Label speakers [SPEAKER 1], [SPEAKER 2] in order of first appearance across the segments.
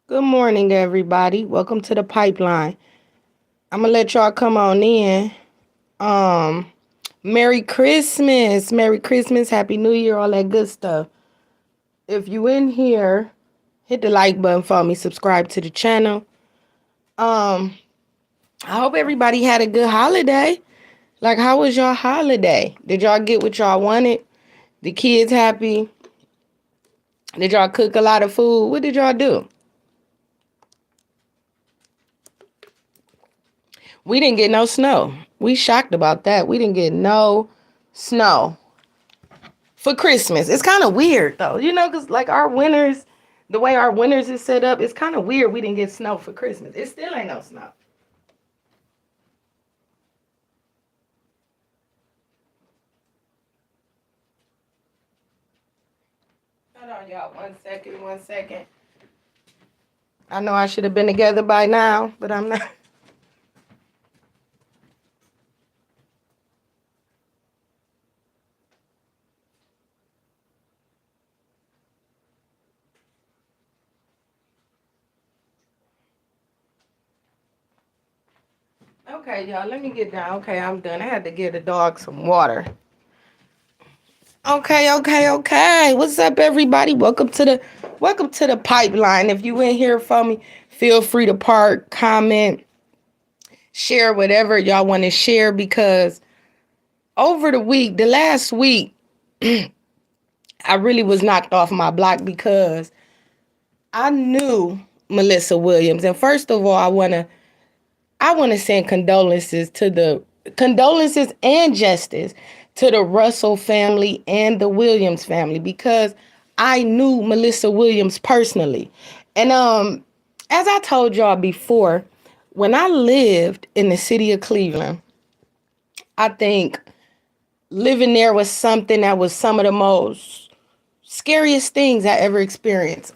[SPEAKER 1] Good morning, everybody. Welcome to the pipeline. I'm gonna let y'all come on in. Um, Merry Christmas, Merry Christmas, Happy New Year, all that good stuff. If you in here, hit the like button for me. Subscribe to the channel. Um, I hope everybody had a good holiday. Like, how was your holiday? Did y'all get what y'all wanted? The kids happy? Did y'all cook a lot of food? What did y'all do? We didn't get no snow. We shocked about that. We didn't get no snow for Christmas. It's kind of weird though, because like our winters, the way our winters is set up, it's kind of weird. We didn't get snow for Christmas. It still ain't no snow. Hold on, y'all. 1 second, 1 second. I know I should have been together by now, but I'm not. Okay, y'all, let me get down. Okay, I'm done. I had to give the dog some water. Okay. What's up, everybody? Welcome to the pipeline. If you in here for me, feel free to park, comment, share whatever y'all want to share because over the last week, I really was knocked off my block because I knew Melissa Williams. And first of all, I wanna send condolences and justice to the Russell family and the Williams family because I knew Melissa Williams personally. And as I told y'all before, when I lived in the city of Cleveland, I think living there was something that was some of the most scariest things I ever experienced.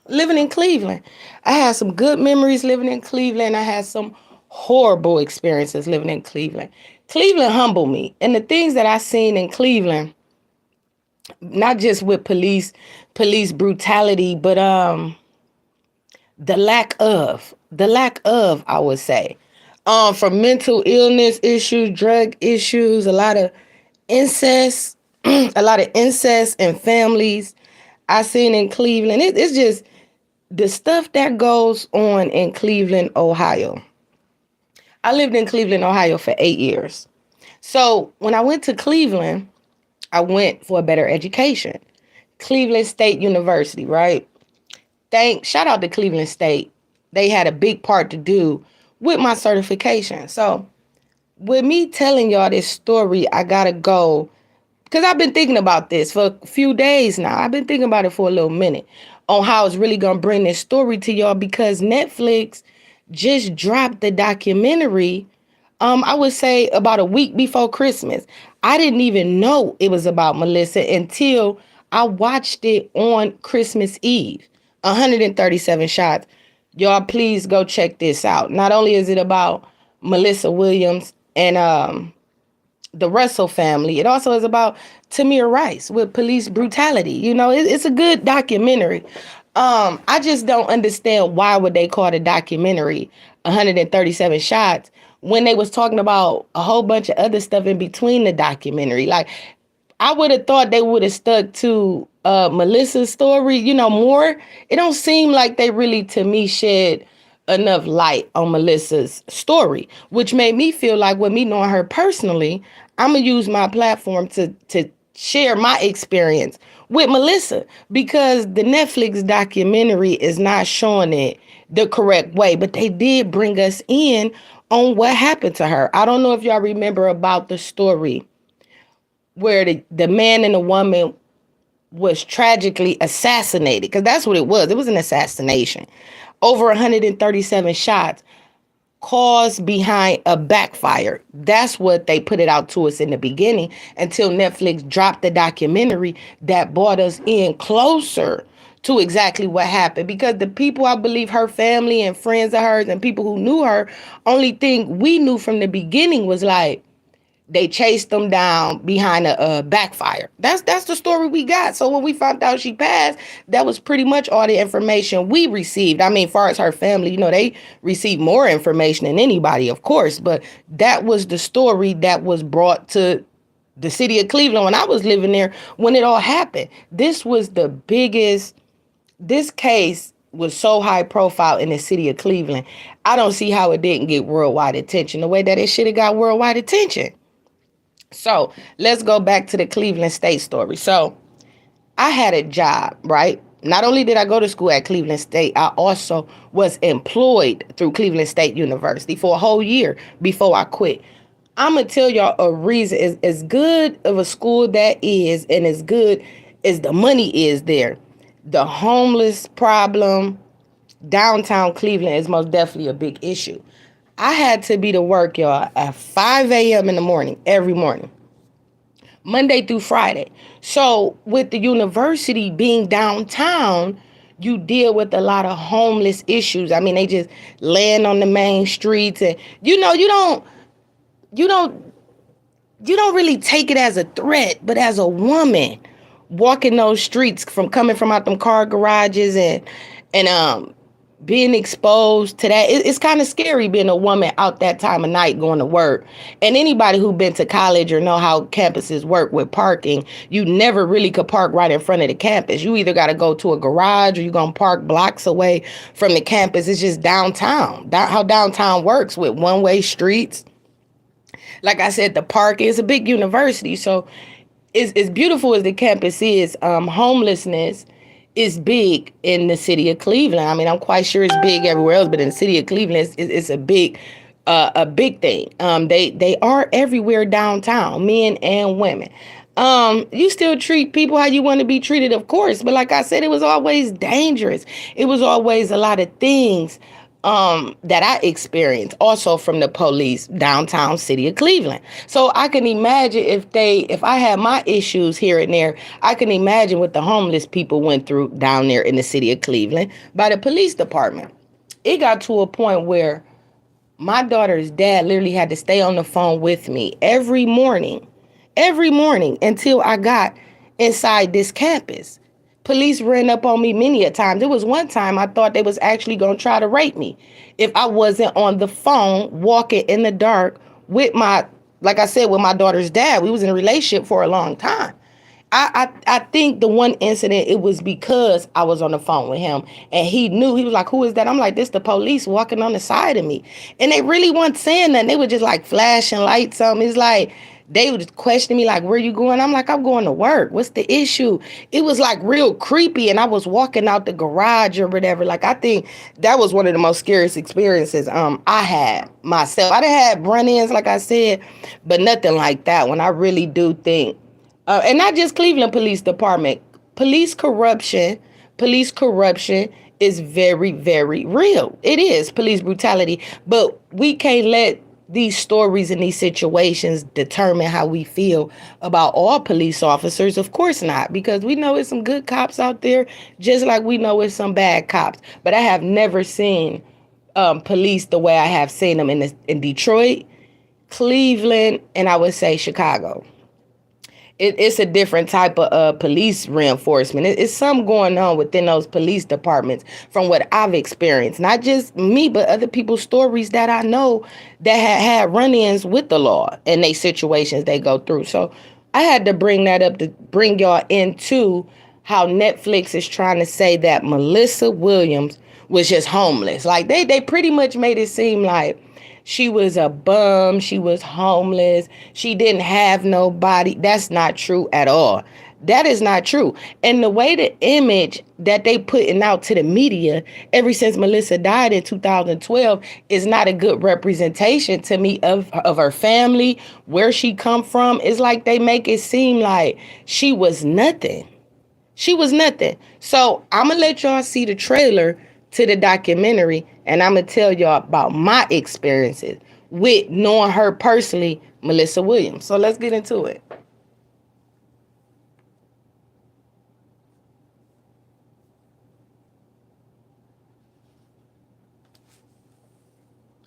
[SPEAKER 1] Living in Cleveland, I had some good memories living in Cleveland. I had some horrible experiences living in Cleveland. Cleveland humbled me, and the things that I seen in Cleveland, not just with police brutality, but the lack of, I would say, from mental illness issues, drug issues, a lot of incest, a lot of incest in families I seen in Cleveland. It's just the stuff that goes on in Cleveland, Ohio. I lived in Cleveland, Ohio for 8 years. So when I went to Cleveland, I went for a better education. Cleveland State University, right? Shout out to Cleveland State. They had a big part to do with my certification. So with me telling y'all this story, I gotta go because I've been thinking about this for a few days now. I've been thinking about it for a little minute on how it's really gonna bring this story to y'all because Netflix just dropped the documentary. I would say about a week before Christmas. I didn't even know it was about Melissa until I watched it on Christmas Eve. 137 shots. Y'all, please go check this out. Not only is it about Melissa Williams and the Russell family. It also is about Tamir Rice with police brutality. It's a good documentary. I just don't understand why would they call the documentary 137 shots when they was talking about a whole bunch of other stuff in between the documentary. Like I would have thought they would have stuck to Melissa's story, more. It don't seem like they really, to me, shed enough light on Melissa's story, which made me feel like with me knowing her personally, I'm gonna use my platform to share my experience with Melissa because the Netflix documentary is not showing it the correct way, but they did bring us in on what happened to her. I don't know if y'all remember about the story where the man and the woman was tragically assassinated, because that's what it was. It was an assassination. Over 137 shots caused behind a backfire. That's what they put it out to us in the beginning until Netflix dropped the documentary that brought us in closer to exactly what happened. Because the people, I believe her family and friends of hers and people who knew her, only thing we knew from the beginning was like, They chased them down behind a backfire. That's the story we got. So when we found out she passed, that was pretty much all the information we received. I mean, far as her family, they received more information than anybody, of course, but that was the story that was brought to the city of Cleveland when I was living there when it all happened. This was the biggest. This case was so high profile in the city of Cleveland. I don't see how it didn't get worldwide attention the way that it should have got worldwide attention. So let's go back to the Cleveland State story. So I had a job, right? Not only did I go to school at Cleveland State, I also was employed through Cleveland State University for a whole year before I quit. I'm going to tell y'all a reason. As good of a school that is, and as good as the money is there, the homeless problem downtown Cleveland is most definitely a big issue. I had to be to work, y'all, at 5 a.m. in the morning, every morning. Monday through Friday. So with the university being downtown, you deal with a lot of homeless issues. I mean, they just land on the main streets, and you don't you don't really take it as a threat, but as a woman walking those streets from coming from out them car garages and being exposed to that, it's kind of scary being a woman out that time of night going to work. And anybody who been to college or know how campuses work with parking, you never really could park right in front of the campus. You either got to go to a garage or you're going to park blocks away from the campus. It's just downtown, how downtown works with one-way streets. Like I said, the park is a big university. So as beautiful as the campus is, homelessness is big in the city of Cleveland. I mean, I'm quite sure it's big everywhere else, but in the city of Cleveland, it's a big thing. They are everywhere downtown, men and women. You still treat people how you want to be treated, of course, but like I said, it was always dangerous. It was always a lot of things that I experienced also from the police downtown city of Cleveland. So I can imagine if I had my issues here and there, I can imagine what the homeless people went through down there in the city of Cleveland by the police department. It got to a point where my daughter's dad literally had to stay on the phone with me every morning until I got inside this campus. Police ran up on me many a time. There was one time I thought they was actually going to try to rape me if I wasn't on the phone walking in the dark with like I said, with my daughter's dad. We was in a relationship for a long time. I think the one incident, it was because I was on the phone with him and he knew. He was like, who is that? I'm like, this the police walking on the side of me. And they really weren't saying nothing. They were just like flashing lights on me. It's like they would question me like, where you going? I'm like, I'm going to work. What's the issue? It was like real creepy. And I was walking out the garage or whatever. Like, I think that was one of the most scariest experiences I had myself. I done had run-ins, like I said, but nothing like that one. I really do think and not just Cleveland Police Department. Police corruption is very, very real. It is police brutality, but we can't let these stories and these situations determine how we feel about all police officers. Of course not, because we know it's some good cops out there, just like we know it's some bad cops. But I have never seen police the way I have seen them in Detroit, Cleveland, and I would say Chicago. It's a different type of police reinforcement. It's something going on within those police departments from what I've experienced. Not just me, but other people's stories that I know that had run-ins with the law and they situations they go through. So I had to bring that up to bring y'all into how Netflix is trying to say that Melissa Williams was just homeless. Like they pretty much made it seem like she was a bum. She was homeless. She didn't have nobody. That's not true at all. That is not true. And the way the image that they putting out to the media ever since Melissa died in 2012 is not a good representation to me of her family, where she come from. It's like they make it seem like she was nothing. She was nothing. So I'm going to let y'all see the trailer to the documentary, and I'm going to tell y'all about my experiences with knowing her personally, Melissa Williams. So let's get into it.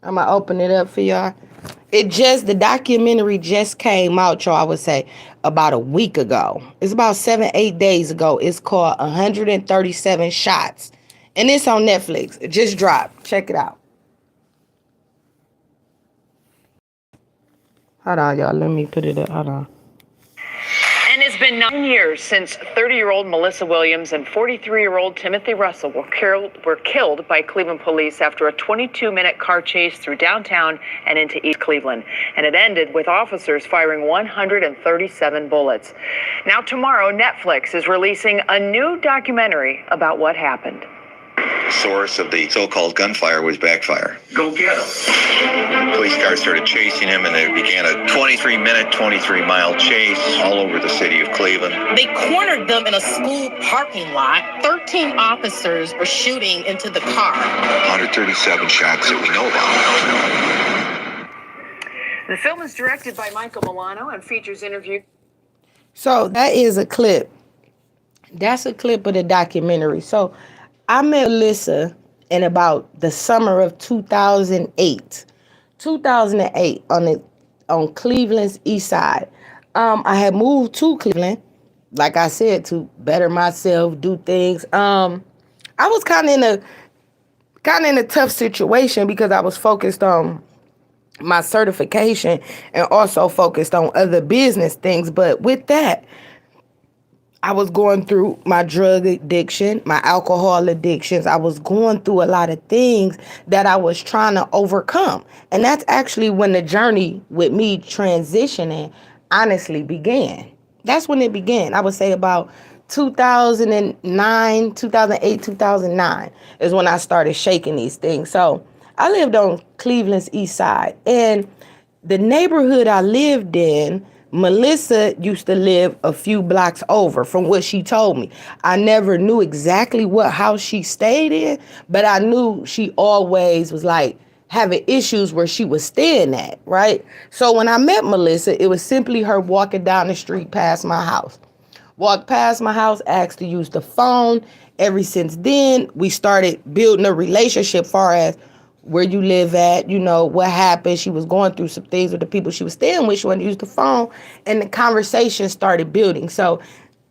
[SPEAKER 1] I'm going to open it up for y'all. The documentary just came out, y'all, I would say about a week ago. It's about 7, 8 days ago. It's called 137 Shots. And it's on Netflix. It just dropped. Check it out. Hold on, y'all. Let me put it up. Hold on.
[SPEAKER 2] And it's been 9 years since 30-year-old Melissa Williams and 43-year-old Timothy Russell were killed by Cleveland police after a 22-minute car chase through downtown and into East Cleveland. And it ended with officers firing 137 bullets. Now tomorrow, Netflix is releasing a new documentary about what happened.
[SPEAKER 3] The source of the so-called gunfire was backfire.
[SPEAKER 4] Go get him.
[SPEAKER 3] Police cars started chasing him, and they began a 23-minute, 23-mile chase all over the city of Cleveland.
[SPEAKER 5] They cornered them in a school parking lot. 13 officers were shooting into the car.
[SPEAKER 3] 137 shots that we know about.
[SPEAKER 2] The film is directed by Michael Milano and features interview.
[SPEAKER 1] So that is a clip. That's a clip of the documentary. So I met Melissa in about the summer of 2008. 2008 on Cleveland's east side. I had moved to Cleveland, like I said, to better myself, do things. I was kind of in a tough situation because I was focused on my certification and also focused on other business things. But with that, I was going through my drug addiction, my alcohol addictions. I was going through a lot of things that I was trying to overcome. And that's actually when the journey with me transitioning honestly began. That's when it began. I would say about 2009, 2008, 2009 is when I started shaking these things. So I lived on Cleveland's east side. And the neighborhood I lived in, Melissa used to live a few blocks over from what she told me. I never knew exactly what house she stayed in, but I knew she always was like having issues where she was staying at, right? So when I met Melissa, it was simply her walking down the street past my house. Walked past my house, asked to use the phone. Ever since then, we started building a relationship far as where you live at, you know, what happened. She was going through some things with the people she was staying with. She wanted to use the phone, and the conversation started building. So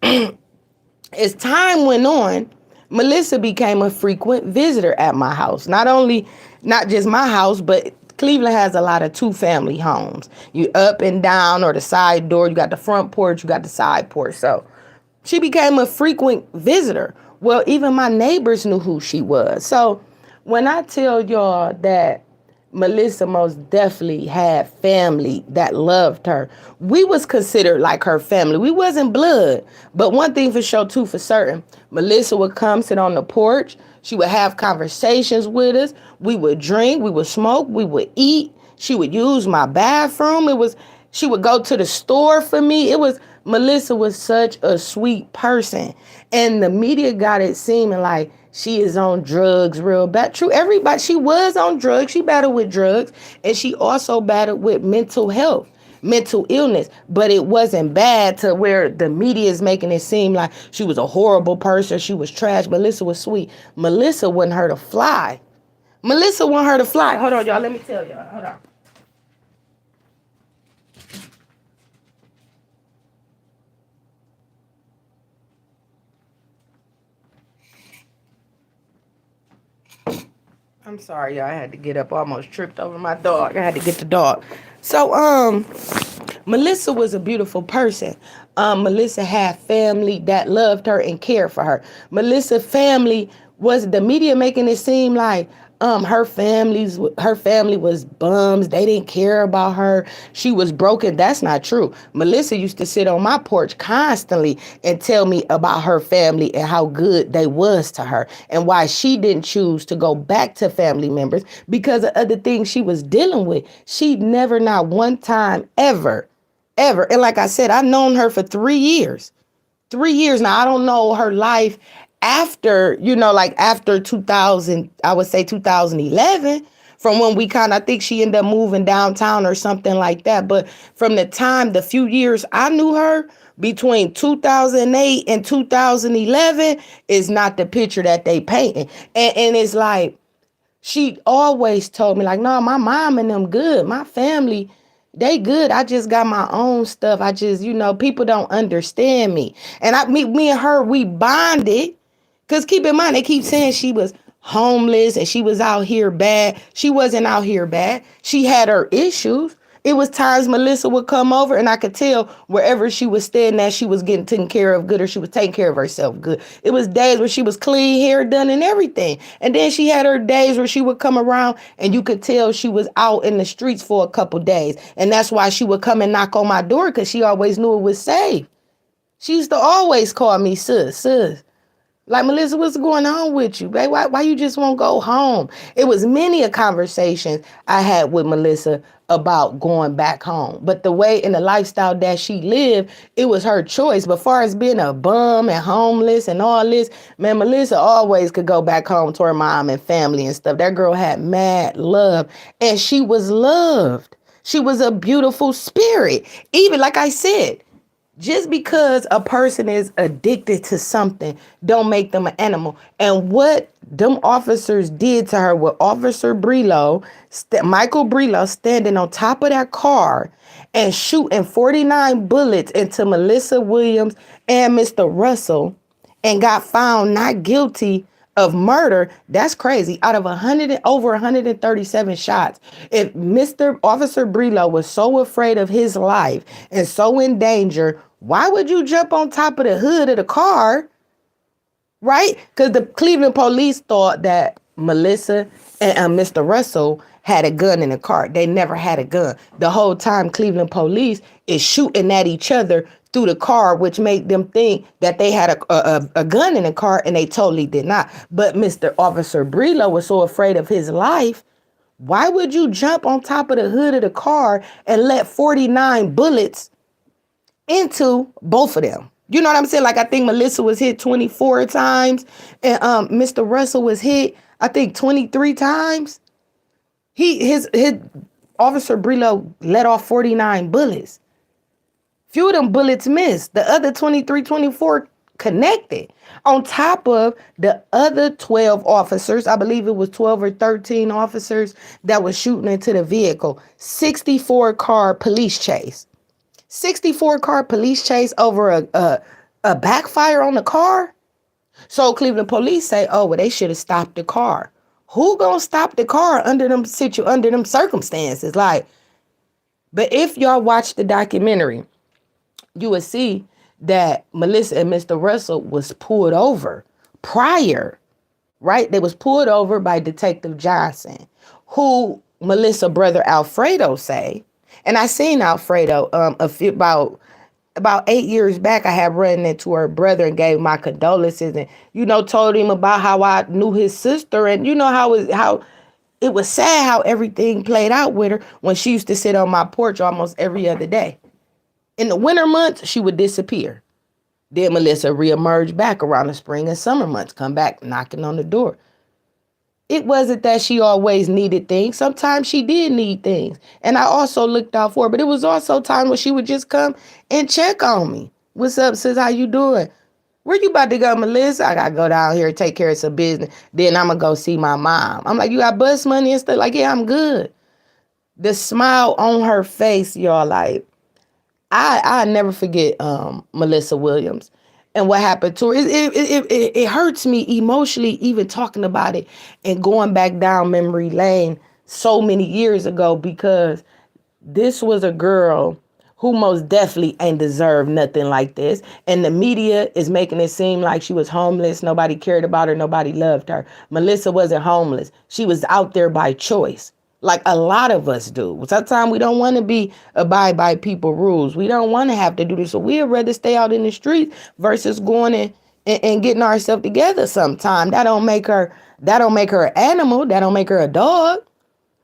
[SPEAKER 1] as time went on, Melissa became a frequent visitor at my house. Not just my house, but Cleveland has a lot of two-family homes. You up and down or the side door, you got the front porch, you got the side porch. So she became a frequent visitor. Well, even my neighbors knew who she was. So when I tell y'all that Melissa most definitely had family that loved her, we was considered like her family. We wasn't blood, but one thing for sure, too, for certain, Melissa would come sit on the porch. She would have conversations with us. We would drink, we would smoke, we would eat. She would use my bathroom. She would go to the store for me. Melissa was such a sweet person. And the media got it seeming like she is on drugs real bad. True, everybody, she was on drugs. She battled with drugs. And she also battled with mental health, mental illness. But it wasn't bad to where the media is making it seem like she was a horrible person. She was trash. Melissa was sweet. Melissa wanted her to fly. Hold on, y'all. Let me tell y'all. Hold on. I'm sorry, y'all. I had to get up. Almost tripped over my dog. I had to get the dog. So, Melissa was a beautiful person. Melissa had family that loved her and cared for her. Melissa family was the media making it seem like her family was bums. They didn't care about her. She was broken. That's not true. Melissa used to sit on my porch constantly and tell me about her family and how good they was to her and why she didn't choose to go back to family members because of other things she was dealing with. She never, not one time, ever. And like I said, I've known her for 3 years. 3 years now. I don't know her life after, after 2000, I would say 2011, from when I think she ended up moving downtown or something like that. But from the few years I knew her, between 2008 and 2011 is not the picture that they painting. And it's like, She always told me like, no, my mom and them good. My family, they good. I just got my own stuff. I just, people don't understand me. And me and her, we bonded. Cause keep in mind, they keep saying she was homeless and she was out here bad. She wasn't out here bad. She had her issues. It was times Melissa would come over and I could tell wherever she was staying at, she was getting taken care of good or she was taking care of herself good. It was days where she was clean, hair done and everything. And then she had her days where she would come around and you could tell she was out in the streets for a couple days. And that's why she would come and knock on my door because she always knew it was safe. She used to always call me sis. Like, Melissa, what's going on with you, babe? Why you just won't go home? It was many a conversation I had with Melissa about going back home. But the way and the lifestyle that she lived, it was her choice. But far as being a bum and homeless and all this, man, Melissa always could go back home to her mom and family and stuff. That girl had mad love and she was loved. She was a beautiful spirit. Even like I said, just because a person is addicted to something don't make them an animal. And what them officers did to her with Officer Brelo, Michael Brelo standing on top of that car and shooting 49 bullets into Melissa Williams and Mr. Russell and got found not guilty of murder, that's crazy. Out of over 137 shots, if Mr. Officer Brelo was so afraid of his life and so in danger, why would you jump on top of the hood of the car, right? Because the Cleveland police thought that Melissa and Mr. Russell had a gun in the car. They never had a gun. The whole time Cleveland police is shooting at each other through the car, which made them think that they had a gun in the car, and they totally did not. But Mr. Officer Brelo was so afraid of his life. Why would you jump on top of the hood of the car and let 49 bullets into both of them? You know what I'm saying? Like, I think Melissa was hit 24 times and Mr. Russell was hit, I think, 23 times. His Officer Brelo let off 49 bullets. Few of them bullets missed. The other 23, 24 connected. On top of the other 12 officers, I believe it was 12 or 13 officers that was shooting into the vehicle. 64 car police chase. 64 car police chase over a backfire on the car. So Cleveland police say, oh, well, they should have stopped the car. Who gonna stop the car under them circumstances? Like, but if y'all watch the documentary, you would see that Melissa and Mr. Russell was pulled over prior, right? They was pulled over by Detective Johnson, who Melissa brother Alfredo say. And I seen Alfredo about 8 years back. I had run into her brother and gave my condolences and, told him about how I knew his sister and how it was sad how everything played out with her when she used to sit on my porch almost every other day. In the winter months, she would disappear. Then Melissa reemerged back around the spring and summer months, come back knocking on the door. It wasn't that she always needed things. Sometimes she did need things. And I also looked out for her. But it was also time when she would just come and check on me. What's up, sis? How you doing? Where you about to go, Melissa? I got to go down here and take care of some business. Then I'm going to go see my mom. I'm like, you got bus money and stuff? Like, yeah, I'm good. The smile on her face, y'all, like, I never forget Melissa Williams and what happened to her. It hurts me emotionally even talking about it and going back down memory lane so many years ago, because this was a girl who most definitely ain't deserved nothing like this. And the media is making it seem like she was homeless. Nobody cared about her. Nobody loved her. Melissa wasn't homeless. She was out there by choice. Like a lot of us do. Sometimes we don't want to abide by people's rules. We don't want to have to do this. So we'd rather stay out in the street versus going and getting ourselves together sometime. That don't make her an animal. That don't make her a dog.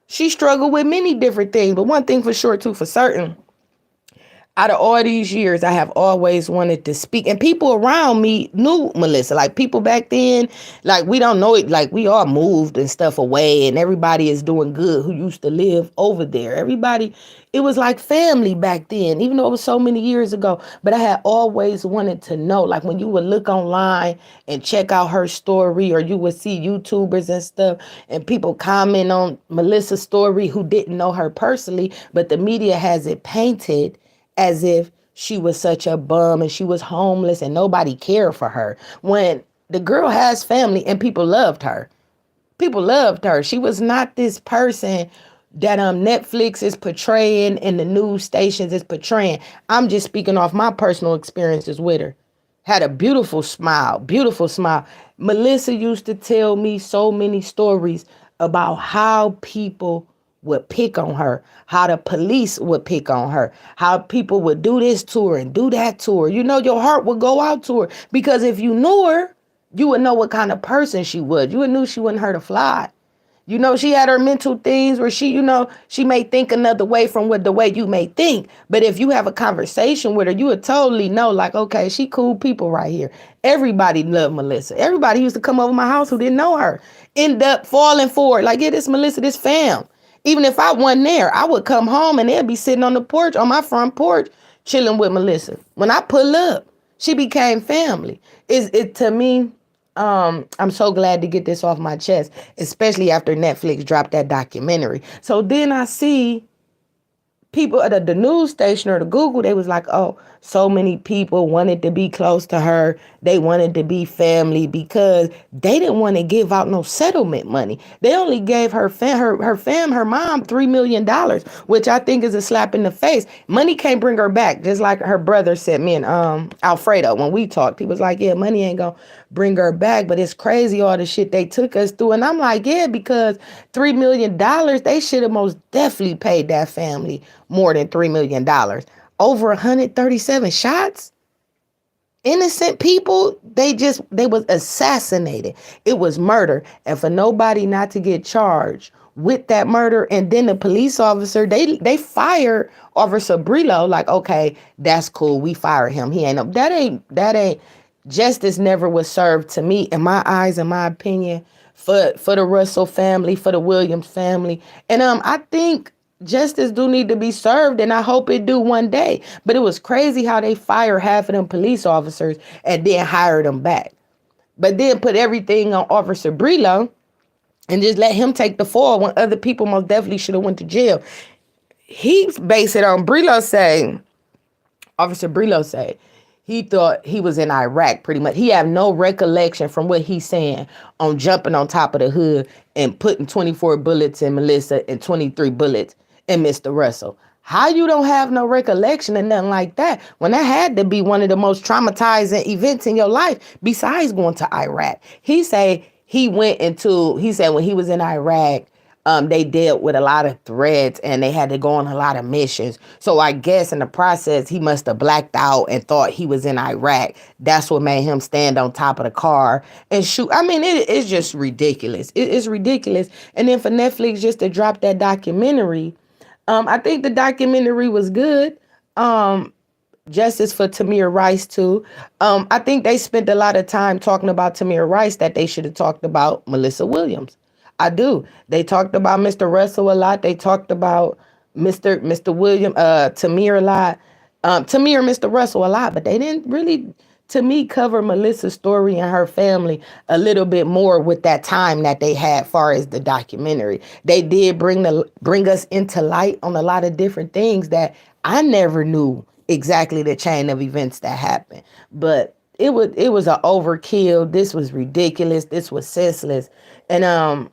[SPEAKER 1] She struggled with many different things. But one thing for sure, too, for certain, out of all these years, I have always wanted to speak. And people around me knew Melissa. Like people back then, like we don't know it. Like we all moved and stuff away and everybody is doing good who used to live over there. Everybody, it was like family back then, even though it was so many years ago. But I had always wanted to know, like when you would look online and check out her story, or you would see YouTubers and stuff and people comment on Melissa's story who didn't know her personally, but the media has it painted as if she was such a bum and she was homeless and nobody cared for her, when the girl has family and people loved her. People loved her. She was not this person that Netflix is portraying and the news stations is portraying. I'm just speaking off my personal experiences with her. Had a beautiful smile, beautiful smile. Melissa used to tell me so many stories about how people would pick on her, how the police would pick on her, how people would do this to her and do that to her. You know, your heart would go out to her because if you knew her, you would know what kind of person she was. You would knew she wouldn't hurt a fly. You know, she had her mental things where she, you know, she may think another way from what the way you may think. But if you have a conversation with her, you would totally know, like, okay, she cool people right here. Everybody loved Melissa. Everybody used to come over my house who didn't know her, end up falling for it. Like, yeah, this Melissa, this fam. Even if I wasn't there, I would come home and they'd be sitting on the porch, on my front porch, chilling with Melissa. When I pull up, she became family. It to me, I'm so glad to get this off my chest, especially after Netflix dropped that documentary. So then I see people at the news station or the Google, they was like, oh, so many people wanted to be close to her. They wanted to be family because they didn't want to give out no settlement money. They only gave her mom $3 million, which I think is a slap in the face. Money can't bring her back. Just like her brother said, me and Alfredo, when we talked, he was like, yeah, money ain't gonna bring her back, but it's crazy all the shit they took us through. And I'm like, yeah, because $3 million, they should have most definitely paid that family more than $3 million. Over 137 shots. Innocent people, they was assassinated. It was murder. And for nobody not to get charged with that murder, and then the police officer, they fired Officer Brillo, like, okay, that's cool. We fired him. He ain't that ain't justice never was served to me, in my eyes, in my opinion, for the Russell family, for the Williams family. And I think justice do need to be served, and I hope it do one day. But it was crazy how they fired half of them police officers and then hired them back. But then put everything on Officer Brillo and just let him take the fall when other people most definitely should have went to jail. He based it on Officer Brillo say, he thought he was in Iraq pretty much. He have no recollection from what he's saying on jumping on top of the hood and putting 24 bullets in Melissa and 23 bullets in Mr. Russell. How you don't have no recollection and nothing like that when that had to be one of the most traumatizing events in your life besides going to Iraq? He said when he was in Iraq, they dealt with a lot of threats and they had to go on a lot of missions. So I guess in the process, he must have blacked out and thought he was in Iraq. That's what made him stand on top of the car and shoot. I mean, it's just ridiculous. It's ridiculous. And then for Netflix just to drop that documentary, I think the documentary was good. Justice for Tamir Rice too. I think they spent a lot of time talking about Tamir Rice that they should have talked about Melissa Williams. I do. They talked about Mr. Russell a lot. They talked about Mr. William, Tamir a lot. Tamir and Mr. Russell a lot, but they didn't really, to me, cover Melissa's story and her family a little bit more with that time that they had far as the documentary. They did bring us into light on a lot of different things that I never knew exactly the chain of events that happened. But it was an overkill. This was ridiculous. This was senseless. And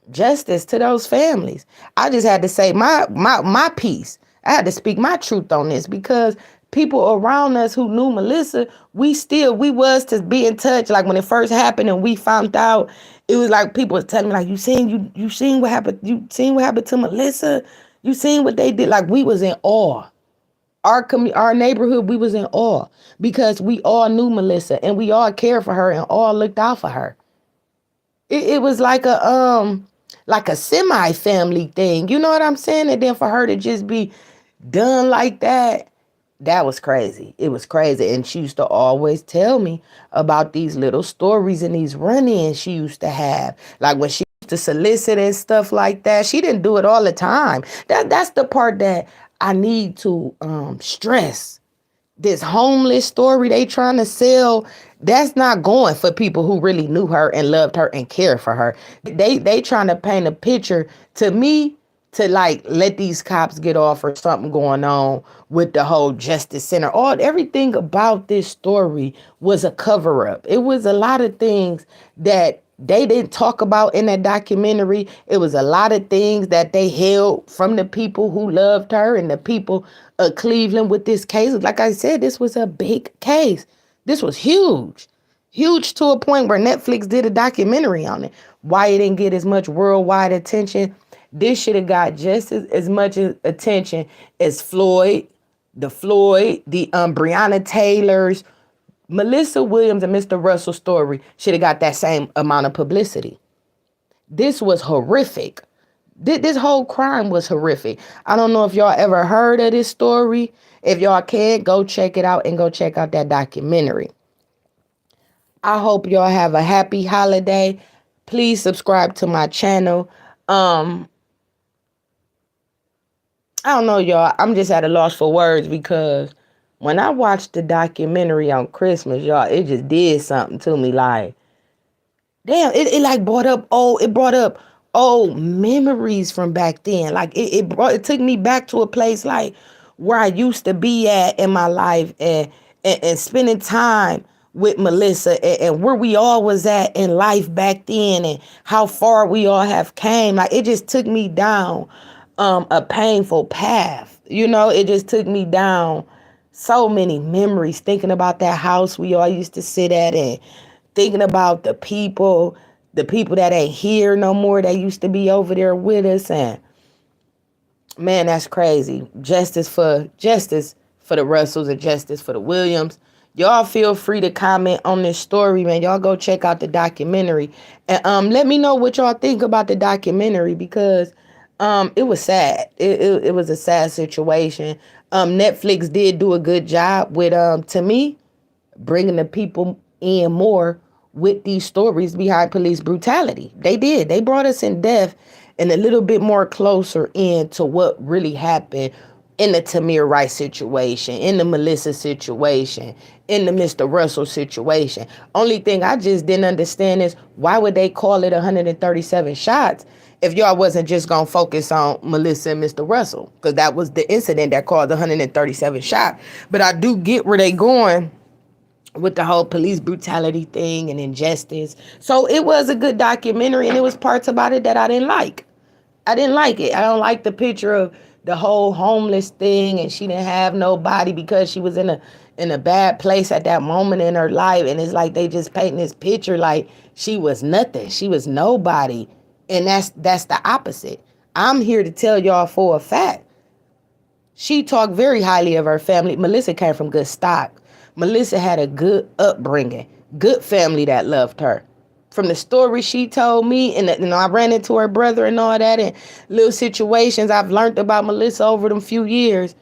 [SPEAKER 1] justice to those families. I just had to say my piece. I had to speak my truth on this because people around us who knew Melissa, we was to be in touch. Like when it first happened and we found out, it was like people was telling me like, you seen what happened? You seen what happened to Melissa? You seen what they did? Like we was in awe. Our neighborhood, we was in awe because we all knew Melissa and we all cared for her and all looked out for her. It was like a semi-family thing. You know what I'm saying? And then for her to just be done like that, That was crazy. It was crazy. And she used to always tell me about these little stories and these run-ins she used to have. Like when she used to solicit and stuff like that. She didn't do it all the time. That's the part that I need to stress. This homeless story they trying to sell, that's not going for people who really knew her and loved her and cared for her. They trying to paint a picture to me to like let these cops get off or something going on with the whole Justice Center. Everything about this story was a cover up. It was a lot of things that they didn't talk about in that documentary. It was a lot of things that they held from the people who loved her and the people of Cleveland with this case. Like I said, this was a big case. This was huge. Huge to a point where Netflix did a documentary on it. Why it didn't get as much worldwide attention. This should have got just as much attention as the Breonna Taylor's, Melissa Williams and Mr. Russell story should have got that same amount of publicity. This was horrific. This whole crime was horrific. I don't know if y'all ever heard of this story. If y'all can, go check it out and go check out that documentary. I hope y'all have a happy holiday. Please subscribe to my channel. I don't know, y'all. I'm just at a loss for words because when I watched the documentary on Christmas, y'all, it just did something to me. Like, damn, it brought up old memories from back then. Like it took me back to a place like where I used to be at in my life and spending time with Melissa and where we all was at in life back then and how far we all have came. Like it just took me down a painful path. You know, it just took me down so many memories, thinking about that house we all used to sit at and thinking about the people that ain't here no more that used to be over there with us. And man, that's crazy. Justice for the Russells and justice for the Williams. Y'all feel free to comment on this story, man. Y'all go check out the documentary and let me know what y'all think about the documentary because it was sad. It was a sad situation. Netflix did do a good job with, to me, bringing the people in more with these stories behind police brutality. They did. They brought us in depth and a little bit more closer into what really happened in the Tamir Rice situation, in the Melissa situation, in the Mr. Russell situation. Only thing I just didn't understand is why would they call it 137 shots if y'all wasn't just going to focus on Melissa and Mr. Russell? Because that was the incident that caused 137 shots. But I do get where they going with the whole police brutality thing and injustice. So it was a good documentary, and it was parts about it that I didn't like. I didn't like it. I don't like the picture of the whole homeless thing, and she didn't have nobody because she was in a bad place at that moment in her life. And it's like they just painting this picture like she was nothing. She was nobody. And that's the opposite. I'm here to tell y'all for a fact. She talked very highly of her family. Melissa came from good stock. Melissa had a good upbringing, good family that loved her. From the story she told me, and I ran into her brother and all that, and little situations I've learned about Melissa over them few years.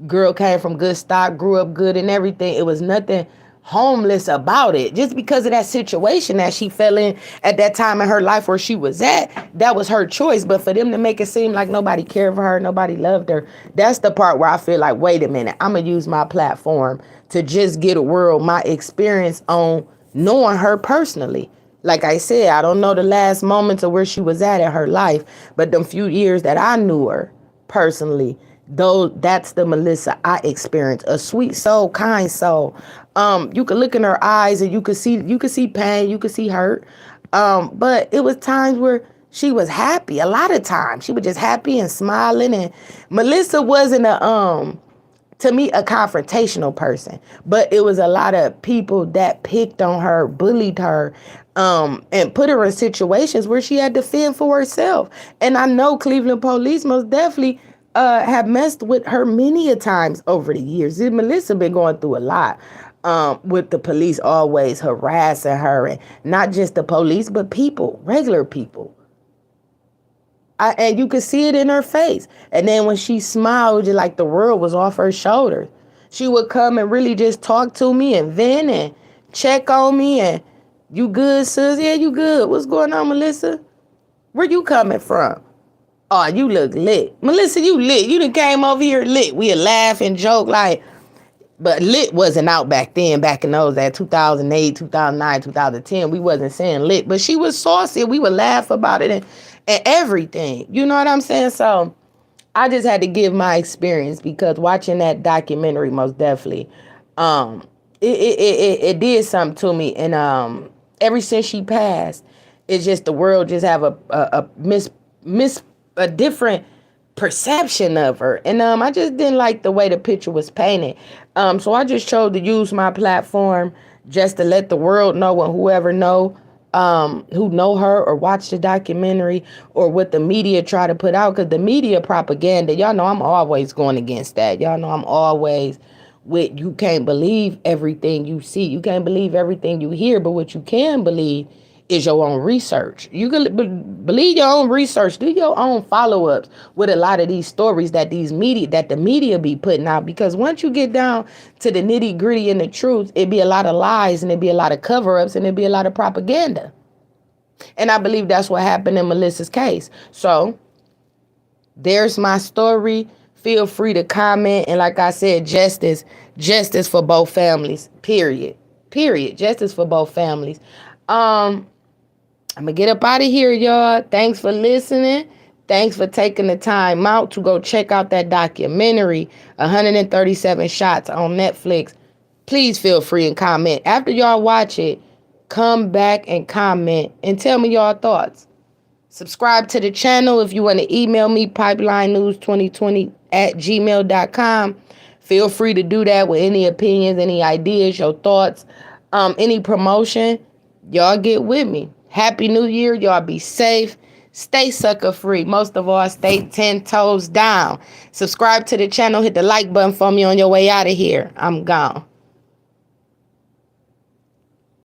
[SPEAKER 1] Girl came from good stock, grew up good and everything. It was nothing homeless about it. Just because of that situation that she fell in at that time in her life where she was at, that was her choice. But for them to make it seem like nobody cared for her, nobody loved her, that's the part where I feel like, wait a minute, I'm going to use my platform to just get a world my experience on knowing her personally. Like I said, I don't know the last moments of where she was at in her life, but them few years that I knew her personally, though, that's the Melissa I experienced. A sweet soul, kind soul. You could look in her eyes and you could see pain, you could see hurt. But it was times where she was happy. A lot of times she was just happy and smiling. And Melissa wasn't to me, a confrontational person, but it was a lot of people that picked on her, bullied her, and put her in situations where she had to fend for herself. And I know Cleveland police most definitely have messed with her many a times over the years. Melissa been going through a lot with the police always harassing her, and not just the police, but people, regular people. And you could see it in her face. And then when she smiled, just like the world was off her shoulders. She would come and really just talk to me and vent and check on me and, you good, sis? Yeah, you good. What's going on, Melissa? Where you coming from? Oh, you look lit. Melissa, you lit. You done came over here lit. We'd laugh and joke like, but lit wasn't out back then, back in those, that 2008, 2009, 2010. We wasn't saying lit, but she was saucy. We would laugh about it and everything. You know what I'm saying? So I just had to give my experience, because watching that documentary most definitely, it did something to me. And ever since she passed, it's just the world just have a different perception of her. And I just didn't like the way the picture was painted. So I just chose to use my platform just to let the world know, and whoever know who know her or watch the documentary or what the media try to put out, because the media propaganda, y'all know I'm always going against that. Y'all know I'm always with, you can't believe everything you see. You can't believe everything you hear, but what you can believe is your own research. You can believe your own research. Do your own follow-ups with a lot of these stories that the media be putting out. Because once you get down to the nitty-gritty and the truth, it'd be a lot of lies, and it'd be a lot of cover-ups, and it'd be a lot of propaganda. And I believe that's what happened in Melissa's case. So there's my story. Feel free to comment. And like I said, justice for both families. Period. Justice for both families. I'm going to get up out of here, y'all. Thanks for listening. Thanks for taking the time out to go check out that documentary, 137 Shots on Netflix. Please feel free and comment. After y'all watch it, come back and comment and tell me y'all thoughts. Subscribe to the channel. If you want to email me, pipelinenews2020@gmail.com. Feel free to do that with any opinions, any ideas, your thoughts, any promotion. Y'all get with me. Happy New Year. Y'all be safe. Stay sucker free. Most of all, stay 10 toes down. Subscribe to the channel. Hit the like button for me on your way out of here. I'm gone.